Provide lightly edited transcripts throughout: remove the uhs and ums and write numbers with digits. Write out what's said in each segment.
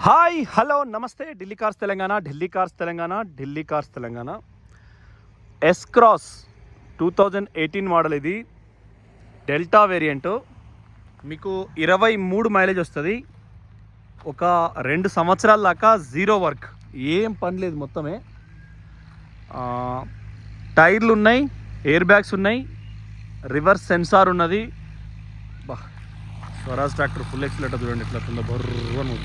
Hi hello నమస్తే. Delhi cars Telangana, Delhi cars Telangana, Delhi cars Telangana. S cross 2018 model. ఇది delta variant. మీకు 23 mileage వస్తుంది. ఒక 2 సంవత్సరాల దాకా జీరో వర్క్, ఏం పని లేదు మొత్తమే. టైర్లు ఉన్నాయి, ఎయిర్ బ్యాగ్స్ ఉన్నాయి, రివర్స్ సెన్సార్ ఉన్నది. స్వరాజ్ ట్రాక్టర్ ఫుల్ ఎక్సిలేటర్ చూడండి ఎట్లా ఉందో, బర్రని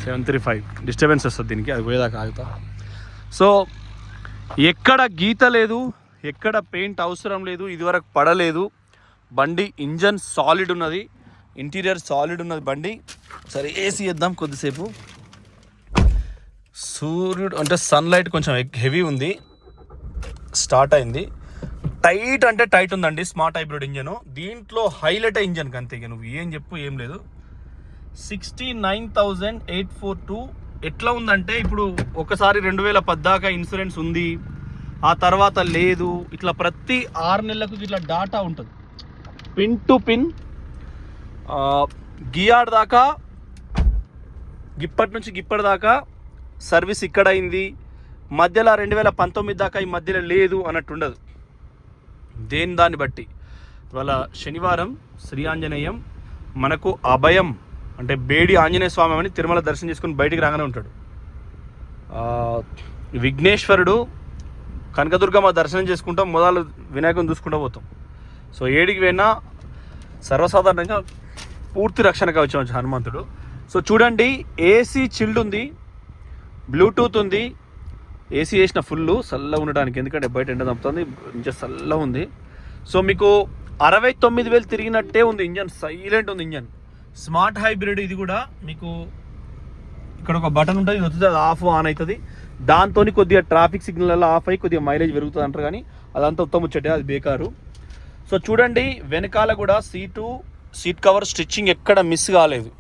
735 డిస్టర్బెన్స్ వస్తుంది దీనికి, అది పోయేదాకా ఆగుతా. సో ఎక్కడ గీత లేదు, ఎక్కడ పెయింట్ అవసరం లేదు, ఇదివరకు పడలేదు. బండి ఇంజన్ సాలిడ్ ఉన్నది, ఇంటీరియర్ సాలిడ్ ఉన్నది బండి. సరే ఏసీ వేద్దాం కొద్దిసేపు. సూర్యుడు అంటే సన్లైట్ కొంచెం హెవీ ఉంది. స్టార్ట్ అయింది. టైట్ అంటే టైట్ ఉందండి. Smart hybrid engine. దీంట్లో హైలైట్ ఇంజన్కి అంతే, ఇక నువ్వు ఏం చెప్పు ఏం లేదు. 69,842 ఎట్లా ఉందంటే, ఇప్పుడు ఒకసారి 2010 దాకా ఇన్సూరెన్స్ ఉంది, ఆ తర్వాత లేదు. ఇట్లా ప్రతి 6 నెలలకు ఇట్లా డాటా ఉంటుంది, పిన్ టు పిన్. గియార్ దాకా, గిప్పటి నుంచి గిప్పటి దాకా సర్వీస్ ఇక్కడ అయింది. మధ్యలో 2019 దాకా ఈ మధ్యలో లేదు అన్నట్టు ఉండదు. దాన్ని బట్టి ఇవాళ శనివారం శ్రీ ఆంజనేయం మనకు అభయం అంటే బేడి ఆంజనేయ స్వామి అని తిరుమల దర్శనం చేసుకుని బయటికి రాగానే ఉంటాడు. విఘ్నేశ్వరుడు కనకదుర్గమ్మ దర్శనం చేసుకుంటాం, మొదలు వినాయకుని చూసుకుంటూ పోతాం. సో ఏడికి పోయినా సర్వసాధారణంగా పూర్తి రక్షణగా వచ్చాం హనుమంతుడు. సో చూడండి, ఏసీ చిల్డ్ ఉంది, బ్లూటూత్ ఉంది. ఏసీ వేసిన ఫుల్ చల్లగా ఉండడానికి, ఎందుకంటే బయట ఎండ తంపుతుంది, ఇంజన్ చల్లగా ఉంది. సో మీకు 69,000 తిరిగినట్టే ఉంది ఇంజన్, సైలెంట్ ఉంది ఇంజన్. స్మార్ట్ హైబ్రిడ్ ఇది కూడా. మీకు ఇక్కడ ఒక బటన్ ఉంటుంది, ఇది వస్తుంది, అది ఆఫ్ ఆన్ అవుతుంది. దాంతో కొద్దిగా ట్రాఫిక్ సిగ్నల్ ఆఫ్ అయ్యి కొద్దిగా మైలేజ్ పెరుగుతుంది అంటారు, కానీ అదంతా ఉత్తమ ముచ్చటే, అది బేకారు. సో చూడండి, వెనకాల కూడా సీట్ కవర్ స్టిచ్చింగ్ ఎక్కడ మిస్ కాలేదు,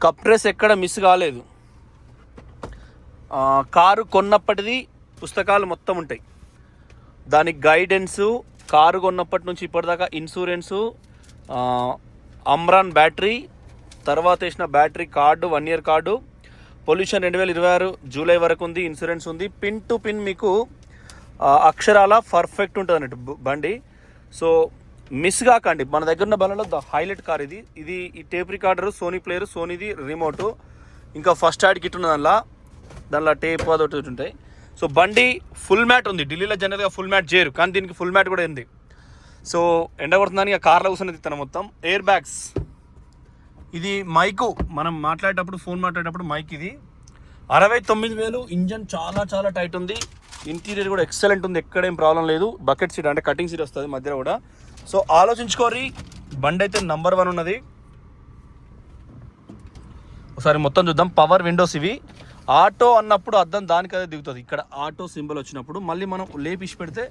కప్రెస్ ఎక్కడ మిస్ కాలేదు. కారు కొన్నప్పటిది పుస్తకాలు మొత్తం ఉంటాయి, దానికి గైడెన్సు. కారు కొన్నప్పటి నుంచి ఇప్పటిదాకా ఇన్సూరెన్సు, అమ్రాన్ బ్యాటరీ, తర్వాత వేసిన battery card, 1 year card, pollution 2026 July వరకు ఉంది, ఇన్సూరెన్స్ ఉంది. పిన్ టు పిన్ మీకు అక్షరాల పర్ఫెక్ట్ ఉంటుంది అన్నట్టు బండి. సో మిస్ కాకండి. మన దగ్గర ఉన్న బండిలో ద హైలైట్ కార్ ఇది. ఈ టేప్ రికార్డరు, సోనీ ప్లేయర్, సోనీది రిమోటు, ఇంకా ఫస్ట్ యాడ్ కిట్ ఉన్నది దానిలో టేప్ అదొకటి ఉంటాయి. సో బండి ఫుల్ మ్యాట్ ఉంది. ఢిల్లీలో జనరల్గా ఫుల్ మ్యాట్ చేయరు, కానీ దీనికి ఫుల్ మ్యాట్ కూడా ఉంది. సో ఎండ కొడుతుందని ఇక కార్లో కూర్చొని తిన్నాను మొత్తం. ఎయిర్ బ్యాగ్స్, ఇది మైకు, మనం మాట్లాడేటప్పుడు ఫోన్ మాట్లాడేటప్పుడు మైక్ ఇది. 69,000. ఇంజన్ చాలా చాలా టైట్ ఉంది. ఇంటీరియర్ కూడా ఎక్సలెంట్ ఉంది, ఎక్కడేం ప్రాబ్లం లేదు. బకెట్ సీట్ అంటే కటింగ్ సీట్ వస్తుంది మధ్యలో కూడా. సో ఆలోచించుకోరి, బండి అయితే నంబర్ 1 ఉన్నది. ఒకసారి మొత్తం చూద్దాం. పవర్ విండోస్ ఇవి. ఆటో అన్నప్పుడు అద్దం దానికి అదే దిగుతుంది. ఇక్కడ ఆటో సింబల్ వచ్చినప్పుడు మళ్ళీ మనం లేపిసి పెడితే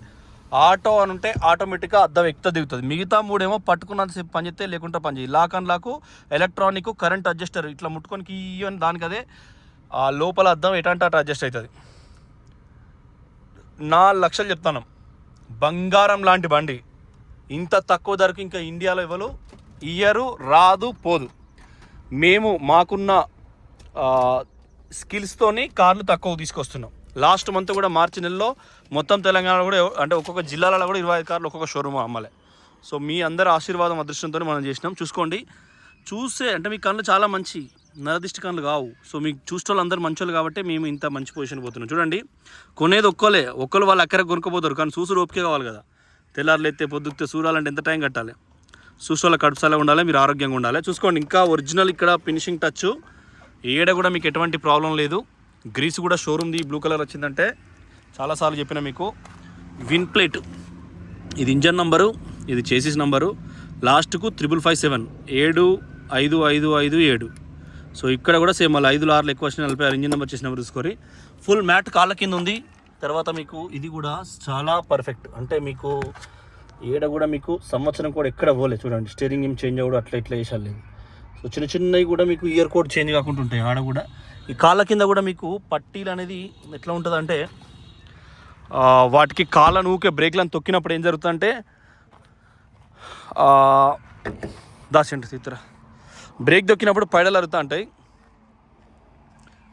ఆటో అని ఉంటే ఆటోమేటిక్గా అద్దం ఎక్కువ దిగుతుంది. మిగతా 3 ఏమో పట్టుకున్నంతసేపు పనిచేస్తే, లేకుంటే పనిచేయి. Lock and lock, electronic, current adjuster, ఇట్లా ముట్టుకొని కీయని దానికి అదే లోపల అద్దం ఎటంటే అటు అడ్జస్ట్ అవుతుంది. 4 లక్షలు చెప్తాను, బంగారం లాంటి బండి. ఇంత తక్కువ ధరకు ఇంకా ఇండియాలో ఎవరు ఇయ్యరు, రాదు, పోదు. మేము మాకున్న స్కిల్స్తోని కార్లు తక్కువ తీసుకొస్తున్నాం. లాస్ట్ మంత్ కూడా మార్చి నెలలో మొత్తం తెలంగాణలో కూడా, అంటే ఒక్కొక్క జిల్లాలలో కూడా 25 కార్లు ఒక్కొక్క షోరూమ్ అమ్మాలి. సో మీ అందరి ఆశీర్వాదం, అదృష్టంతో మనం చేసినాం. చూసుకోండి, చూస్తే అంటే మీ కళ్ళు చాలా మంచి నరదిష్టి కళ్ళు కావు. సో మీకు చూసే వాళ్ళు అందరూ మంచి వాళ్ళు కాబట్టి మేము ఇంత మంచి పొజిషన్ పోతున్నాం. చూడండి, కొనేది ఒక్కరు వాళ్ళు అక్కడే కొనుక్కోపోతారు, కానీ చూసుడు ఓపిక కావాలి కదా. తెల్లారులు ఎత్తే పొద్దుతే చూడాలంటే ఎంత టైం కట్టాలి. చూసే వాళ్ళ కడుపుసాలా ఉండాలి, మీరు ఆరోగ్యంగా ఉండాలి. చూసుకోండి, ఇంకా ఒరిజినల్ ఇక్కడ ఫినిషింగ్ టచ్, ఏడ కూడా మీకు ఎటువంటి ప్రాబ్లం లేదు. గ్రీస్ కూడా షోరూమ్ది బ్లూ కలర్ వచ్చిందంటే చాలాసార్లు చెప్పిన మీకు. విన్ ప్లేట్, ఇది ఇంజన్ నంబరు, ఇది చేసిస్ నంబరు. లాస్ట్కు 5557 755557. సో ఇక్కడ కూడా సేమ్ మళ్ళీ 5 6 ఎక్కువ వచ్చిన 46 ఇంజన్ నెంబర్ చేసిన నెంబర్ చూసుకొని. ఫుల్ మ్యాట్ కాళ్ళ కింద ఉంది. తర్వాత మీకు ఇది కూడా చాలా పర్ఫెక్ట్, అంటే మీకు ఏడ కూడా మీకు సంవత్సరం కూడా ఎక్కడ పోలేదు. చూడండి, స్టీరింగ్ ఏం చేంజ్ అవ్వడం అట్లా ఇట్లా వేసాలి. సో చిన్న చిన్నవి కూడా మీకు ఇయర్ కోడ్ చేంజ్ కాకుండా ఉంటాయి ఆడ కూడా. ఈ కాళ్ళ కింద కూడా మీకు పట్టీలు అనేది ఎట్లా ఉంటుంది అంటే, వాటికి కాళ్ళను ఊకే బ్రేక్లను తొక్కినప్పుడు ఏం జరుగుతుందంటే, దాసేంటి తీతురా, బ్రేక్ దొక్కినప్పుడు పైడలు అరుగుతూ ఉంటాయి.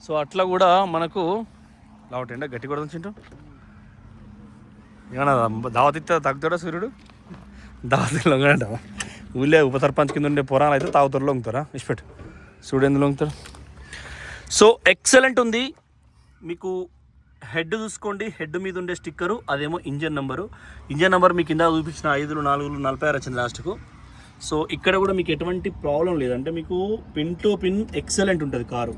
సో అట్లా కూడా మనకు లావటండి గట్టి కూడా చింటూ ఏమన్నా దావత్ ఇస్తే తగ్గుతాడా సూర్యుడు దావత్ లొంగడంటావా ఊళ్ళే ఉప సర్పంచ్ కింద ఉండే పురాణాలు అయితే తాగుతారు లొంగుతారా ఇష్టపెట్టు సూర్యుడు ఎందుకు లొంగుతారు. సో ఎక్సలెంట్ ఉంది. మీకు హెడ్ చూసుకోండి, హెడ్ మీద ఉండే స్టిక్కరు అదేమో ఇంజన్ నెంబరు. ఇంజన్ నెంబర్ మీకు కింద చూపించిన 5, 4, 46 వచ్చింది లాస్ట్కు. సో ఇక్కడ కూడా మీకు ఎటువంటి ప్రాబ్లం లేదంటే మీకు పిన్ టు పిన్ ఎక్సలెంట్ ఉంటుంది కారు.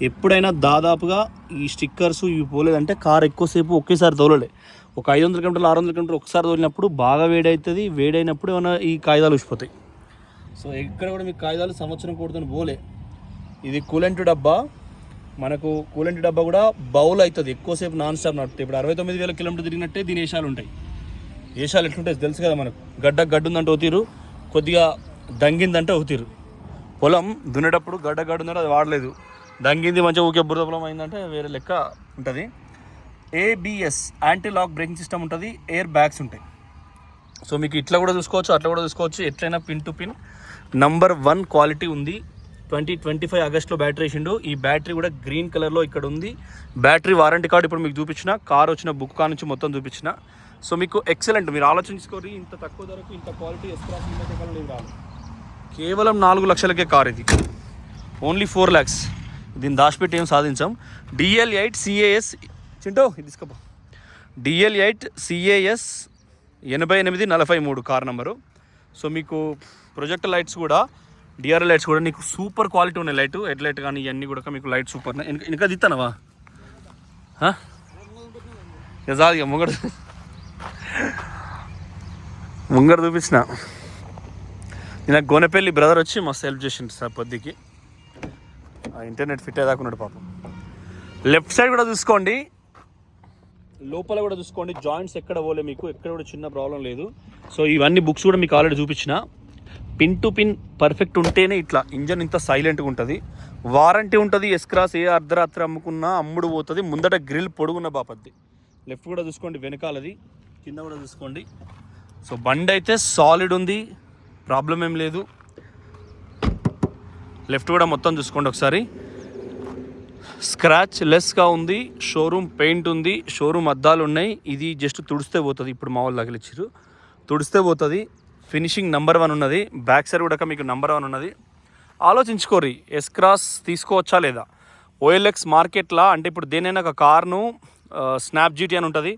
ఎప్పుడైనా దాదాపుగా ఈ స్టిక్కర్స్ ఇవి పోలేదంటే కారు ఎక్కువసేపు ఒకేసారి తోలలే. ఒక 500 కిలోమీటర్లు 600 కిలోమీటర్లు ఒకసారి తోలినప్పుడు బాగా వేడవుతుంది. వేడైనప్పుడు ఏమైనా ఈ కాగితాలు ఉసిపోతాయి. సో ఇక్కడ కూడా మీకు కాగితాలు సంవత్సరం కూడుతున్న పోలే. ఇది కూలెంట్ డబ్బా. మనకు కూలెంట్ డబ్బా కూడా బౌల్ అవుతుంది ఎక్కువసేపు నాన్ స్టాప్ నడుతుంది. ఇప్పుడు 69,000 కిలోమీటర్లు తిరిగినట్టే దీని ఏషాలు ఉంటాయి. ఏషాలు ఎట్లుంటాయి తెలుసు కదా మనకు. గడ్డ ఉందంటే అవుతీరు, కొద్దిగా దంగిందంటే అవుతీరు. పొలం దున్నేటప్పుడు గడ్డ ఉందంటే అది వాడలేదు, దంగింది మంచిగా ఊకే బురద పొలం అయిందంటే వేరే లెక్క ఉంటుంది. ABS anti lock braking system ఉంటుంది. ఎయిర్ బ్యాగ్స్ ఉంటాయి. సో మీకు ఇట్లా కూడా చూసుకోవచ్చు, అట్లా కూడా చూసుకోవచ్చు. ఎట్లయినా pin to pin number 1 quality ఉంది. 2025 ఆగస్ట్లో బ్యాటరీ వేసిండు. ఈ బ్యాటరీ కూడా గ్రీన్ కలర్లో ఇక్కడ ఉంది. బ్యాటరీ వారంటీ కార్డు ఇప్పుడు మీకు చూపించిన, కార్ వచ్చిన బుక్ కా నుంచి మొత్తం చూపించిన. సో మీకు ఎక్సలెంట్. మీరు ఆలోచించుకోండి, ఇంత తక్కువ ధరకు ఇంత క్వాలిటీ ఎస్క్రాస్ రాదు. కేవలం 4 లక్షలకే కార్ ఇది, ఓన్లీ 4 lakhs. దీన్ని దాచిపెట్టి ఏం సాధించాం. DL8 CAS చింటో ఇది తీసుకోపో. DL8 CAS 8843 car number. So మీకు ప్రొజెక్టర్ లైట్స్ కూడా, DRL లైట్స్ కూడా నీకు సూపర్ క్వాలిటీ ఉన్నాయి. లైట్ హెడ్ లైట్ కానీ ఇవన్నీ కూడా మీకు లైట్ సూపర్. ఇంకా దిస్తానవా ఇక ముంగడు చూపించిన. నేను గోనెపల్లి బ్రదర్ వచ్చి మస్తు హెల్ప్ చేసిండు సార్ పొద్దుకి. ఇంటర్నెట్ ఫిట్ అయ్యేదాకా ఉన్నాడు పాపం. లెఫ్ట్ సైడ్ కూడా చూసుకోండి, లోపల కూడా చూసుకోండి. జాయింట్స్ ఎక్కడ పోలే మీకు, ఎక్కడ కూడా చిన్న ప్రాబ్లం లేదు. సో ఇవన్నీ బుక్స్ కూడా మీకు ఆల్రెడీ చూపించిన. పిన్ టు పిన్ పర్ఫెక్ట్ ఉంటేనే ఇట్లా ఇంజన్ ఇంత సైలెంట్గా ఉంటుంది. వారంటీ ఉంటుంది. ఎస్క్రాస్ ఏ అర్ధరాత్రి అమ్ముకున్నా అమ్ముడు పోతుంది. ముందట గ్రిల్ పొడుగున్న బాపద్ది. లెఫ్ట్ కూడా చూసుకోండి, వెనకాలది, కింద కూడా చూసుకోండి. సో బండి అయితే సాలిడ్ ఉంది, ప్రాబ్లం ఏం లేదు. లెఫ్ట్ కూడా మొత్తం చూసుకోండి ఒకసారి. స్క్రాచ్ లెస్గా ఉంది. షోరూమ్ పెయింట్ ఉంది, షోరూమ్ అద్దాలు ఉన్నాయి. ఇది జస్ట్ తుడిస్తే పోతుంది. ఇప్పుడు మా వాళ్ళు తగిలిచ్చారు, తుడిస్తే పోతుంది. ఫినిషింగ్ నంబర్ 1 ఉన్నది. బ్యాక్ సైడ్ కూడా మీకు నంబర్ 1 ఉన్నది. ఆలోచించుకోరి, ఎస్క్రాస్ తీసుకోవచ్చా లేదా. OLX మార్కెట్లో అంటే ఇప్పుడు దేనైనా ఒక కార్ను స్నాప్ GT అని ఉంటుంది,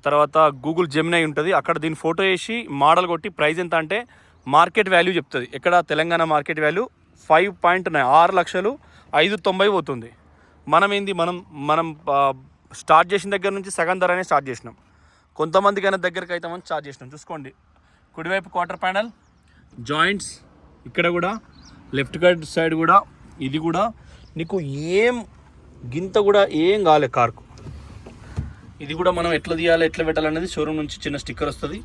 తర్వాత గూగుల్ జెమినై ఉంటుంది. అక్కడ దీని ఫోటో వేసి మోడల్ కొట్టి ప్రైస్ ఎంత అంటే మార్కెట్ వాల్యూ చెప్తుంది. ఇక్కడ తెలంగాణ మార్కెట్ వాల్యూ 5.9 6 లక్షలు 590 పోతుంది. మనం ఏంది మనం స్టార్ట్ చేసిన దగ్గర నుంచి సగం ధరనే స్టార్ట్ చేసినాం. కొంతమందికైనా దగ్గరికి అవుతామని స్టార్ట్ చేసినాం. చూసుకోండి, కుడివైపు క్వార్టర్ ప్యానల్, జాయింట్స్ ఇక్కడ కూడా, లెఫ్ట్ సైడ్ కూడా, ఇది కూడా నీకు ఏం గింత కూడా ఏం కాలే కార్కు. ఇది కూడా మనం ఎట్లా తీయాలి ఎట్లా పెట్టాలనేది షోరూమ్ నుంచి చిన్న స్టిక్కర్ వస్తుంది.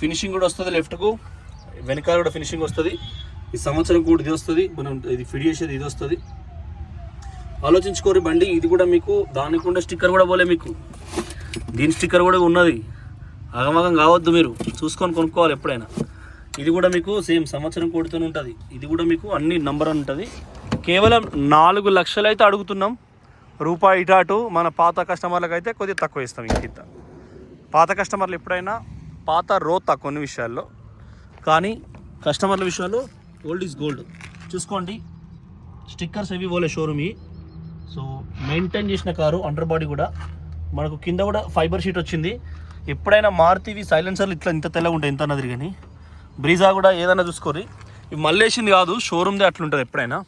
ఫినిషింగ్ కూడా వస్తుంది. లెఫ్ట్కు వెనకాల కూడా ఫినిషింగ్ వస్తుంది. ఈ సంవత్సరం కూడా ఇది వస్తుంది. మనం ఇది ఫిట్ చేసేది ఇది వస్తుంది. ఆలోచించుకోరు బండి. ఇది కూడా మీకు దానికి ఉండే స్టిక్కర్ కూడా పోలే, మీకు దీని స్టిక్కర్ కూడా ఉన్నది. అగమగం కావద్దు, మీరు చూసుకొని కొనుక్కోవాలి ఎప్పుడైనా. ఇది కూడా మీకు సేమ్ సంవత్సరం కోడితోనే ఉంటుంది. ఇది కూడా మీకు అన్ని నంబర్ ఉంటుంది. కేవలం 4 లక్షలు అయితే అడుగుతున్నాం. రూపాయి ఇటాటు మన పాత కస్టమర్లకు అయితే కొద్దిగా తక్కువ ఇస్తాం. ఇంకింత పాత కస్టమర్లు ఎప్పుడైనా పాత రోత కొన్ని విషయాల్లో, కానీ కస్టమర్ల విషయాల్లో ఓల్డ్ ఈజ్ గోల్డ్. చూసుకోండి, స్టిక్కర్స్ అవి పోలే షోరూమ్. సో మెయింటైన్ చేసిన కారు. అండర్ బాడీ కూడా మనకు కింద కూడా ఫైబర్ షీట్ వచ్చింది. ఎప్పుడైనా మారుతీవి సైలెన్సర్లు ఇట్లా ఇంత తెల్లగా ఉంటాయి, ఎంత అన్నది. కానీ బ్రీజా కూడా ఏదైనా చూసుకోరి, ఇవి మళ్ళేసింది కాదు, షోరూమ్దే అట్లుంటుంది ఎప్పుడైనా.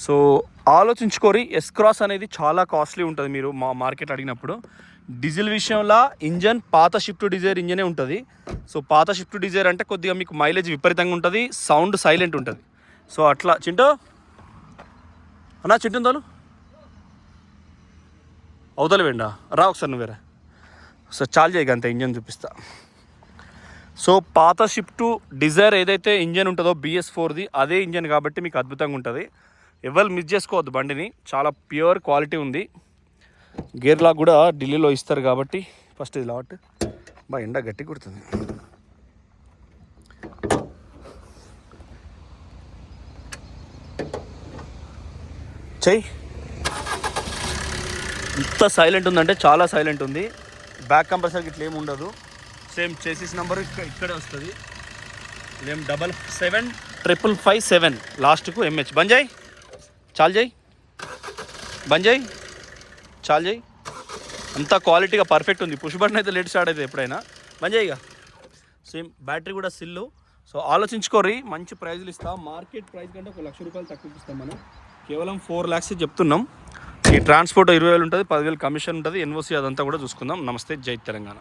సో ఆలోచించుకోరి. ఎస్క్రాస్ అనేది చాలా కాస్ట్లీ ఉంటుంది. మీరు మా మార్కెట్ అడిగినప్పుడు డీజిల్ విషయంలో ఇంజన్ పాత షిఫ్ట్ డిజైర్ ఇంజనే ఉంటుంది. సో పాత షిఫ్ట్ డిజైర్ అంటే కొద్దిగా మీకు మైలేజ్ విపరీతంగా ఉంటుంది, సౌండ్ సైలెంట్ ఉంటుంది. సో అట్లా చింటూ అన్నా, చింటుందాలు అవతల వెండా రా ఒకసారి నువ్వేరా. సో చాలు చేయగా అంతే, ఇంజన్ చూపిస్తా. సో పాత షిఫ్ట్ డిజైర్ ఏదైతే ఇంజన్ ఉంటుందో BS4ది అదే ఇంజన్ కాబట్టి మీకు అద్భుతంగా ఉంటుంది. ఎవరు మిస్ చేసుకోవద్దు బండిని, చాలా ప్యూర్ క్వాలిటీ ఉంది. గేర్ లాక్ కూడా ఢిల్లీలో ఇస్తారు కాబట్టి ఫస్ట్ ఇది లాట్ బాగా ఎండ గట్టి కుడుతుంది. చెయ్యి ఎంత సైలెంట్ ఉందంటే చాలా సైలెంట్ ఉంది. బ్యాక్ కంప్రెసర్కి ఇట్లా ఏమి ఉండదు. సేమ్ చేసిస్ నెంబర్ ఇక్కడే వస్తుంది. మేము 77557 లాస్ట్కు ఎంహెచ్. బంద్ చేయి, చాలు చేయి, బంద్ చేయి, చాలు చేయి. అంతా క్వాలిటీగా పర్ఫెక్ట్ ఉంది. పుష్ బటన్ అయితే లేట్ స్టార్ట్ అవుతుంది ఎప్పుడైనా. బంద్ చేయి ఇక. సేమ్ బ్యాటరీ కూడా సిల్లు. సో ఆలోచించుకోర్రి, మంచి ప్రైజ్లు ఇస్తాం. మార్కెట్ ప్రైస్ కంటే 1 లక్ష రూపాయలు తక్కువ ఇస్తాం మనం. కేవలం 4 lakhs చెప్తున్నాం. ఈ ట్రాన్స్పోర్ట్ 20,000 ఉంటుంది, 10,000 కమిషన్ ఉంటుంది, ఎన్ఓసి అదంతా కూడా చూసుకుందాం. నమస్తే, జై తెలంగాణ.